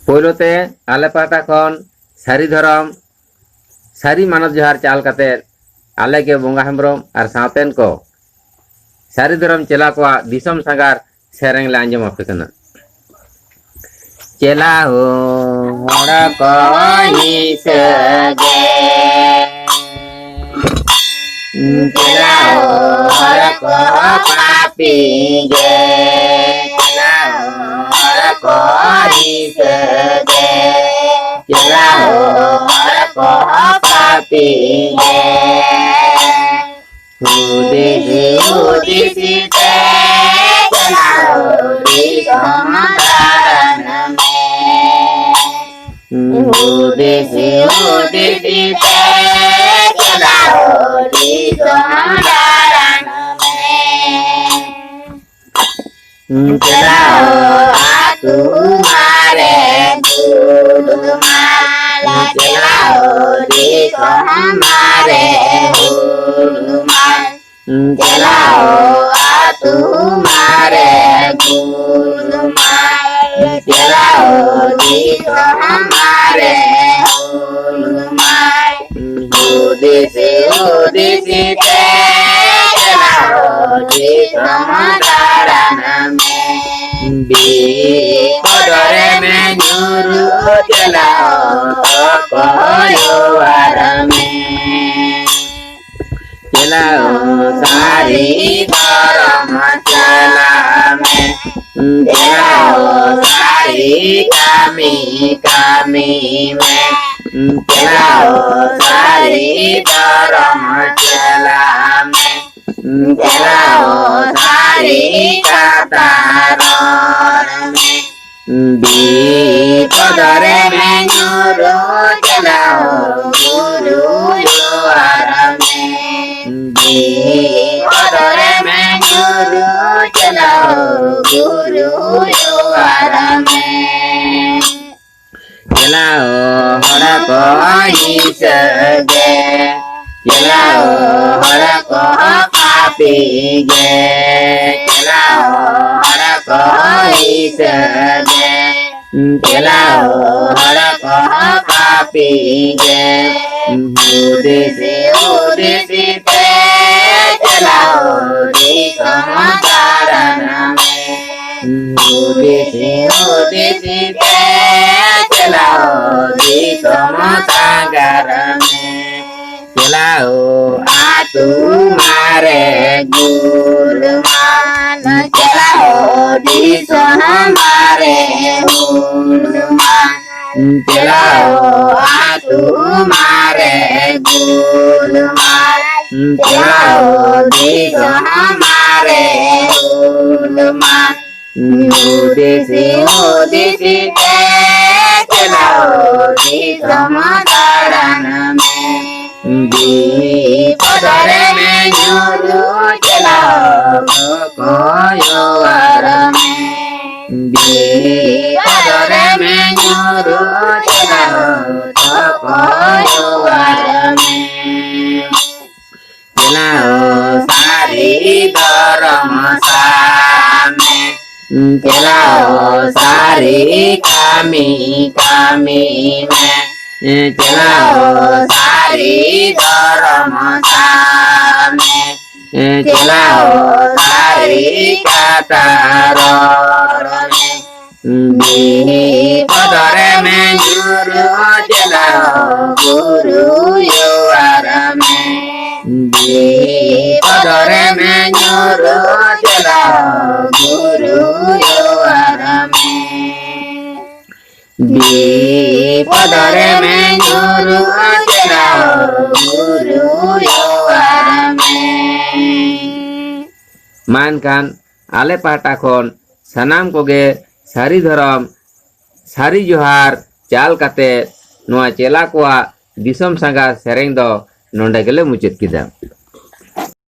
पोलोते आले पाटा खन सारी धरम सारी मानव जोहार चाल काते आले के बोंगा हेम्ब्रम और सावतेन को सारी धरम चेला को दिसम सागार सेरेंग ले आंजम आपे कना। चेला हो हड़ा को सगे चेला हो हड़ा को पापी गे चेला हो हड़ा को सगे चेला हो हड़ा को पापी गे उदिसी ते चला दिसम दारन में उदिसी ते चला दिसम दारन में चला आतु मारे गुलमाल चला दिसम मारे चलाओ आतु मारे गुलमाल चलाओ दिसो हमारे गुलमाल उदिसी ते चलाओ दिसो दारन में बिपदरे में नुरु चलाओ कोयोवार में चलाओ सारी धरम चला में चलाओ सारी कामी में चलाओ सारी धरम चला में चलाओ सारी कतार में विपदरे में नुरु चलाओ गुरु योवार में विपदरे में नुरु चलाओ गुरु योवार में चलाओ हड़ा को सगे चलाओ हड़ा को पापी गे चलाओ हड़ा को सगे चलाओ हड़ा को पापी गे उदिसी ते चलाओ दिसम दारन में उदिसी ते चलाओ दिसम सागर में चलाओ आतु मारे गुलमाल चलाओ दिसो हमारे गुलमाल चलाओ आतु मारे गुलमाल चलाओ दिसो हमारे गुलमाल उदिसी ते चलाओ दिसम दारन में विपदरे में नुरु चलाओ कोयोवार में विपदरे में नुरु चलाओ कोयोवार में चलाओ सारी धरम में चलाओ सारी कामी में चलाओ सारी धरम में चलाओ सारी कतार में विपदरे में नुरु चलाओ गुरु योवार में विपदरे में नुरु चलाओ गुरु योवार में विपदरे में नुरु चलाओ गुरु योवार में मानकान आले पाटा खन सनाम कोगे सारी धरम सारी जोहार चाल काते नोआ चेला कोआ दिसम सांगा सेरेंग दो नोंडे गेले मुचेद किदा।